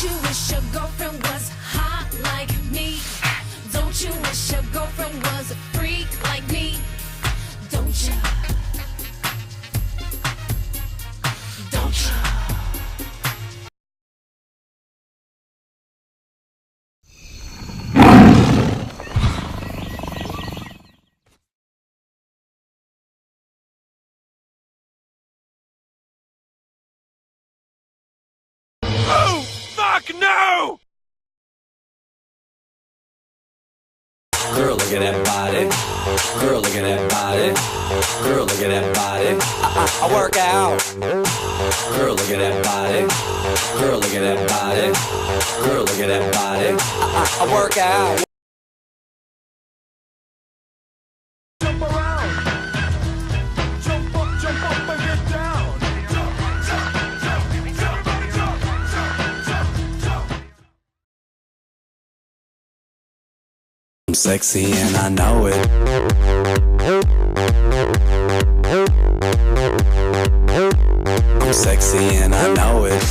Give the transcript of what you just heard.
Don't you wish your girlfriend was hot like me? Don't you wish your girlfriend was a freak like me? Don't you? Don't you? Oh, fuck no! Girl, look at that body. Girl, look at that body. Girl, look at that body. I work out. Girl, look at that body. Girl, look at that body. Girl, look at that body. I work out. Jump around. Jump up and get down. Jump, jump, jump. Everybody jump, jump, jump, jump. I'm sexy and I know it. I'm sexy and I know it.